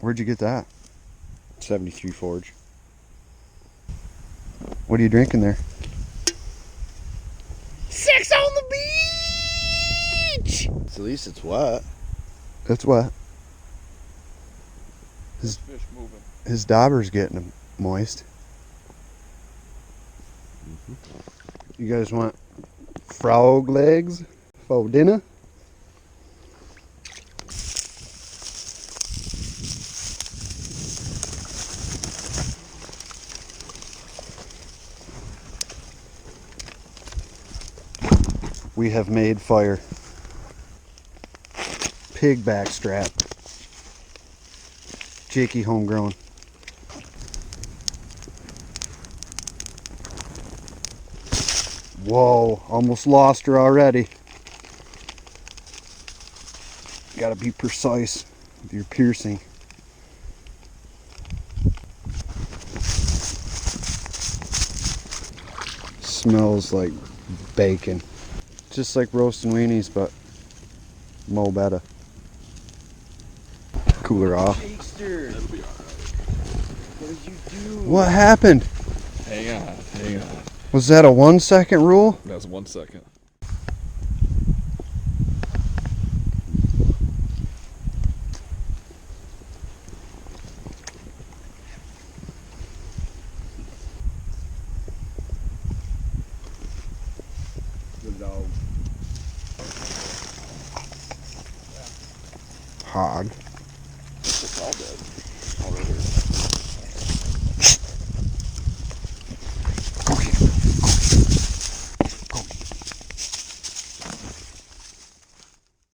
Where'd you get that? 73 Forge. What are you drinking there? Sex on the beach! At least it's wet. That's what. Fish moving. His dauber's getting moist. You guys want frog legs for dinner? We have made fire. Pig backstrap. Jakey homegrown. Whoa, almost lost her already. Gotta be precise with your piercing. Smells like bacon. Just like roasting weenies, but mo better. Cooler off. That'll be alright. What did you do? What happened? Hang on, hang on. Was that a 1 second rule? That's 1 second. Good dog. Hog. It's all dead.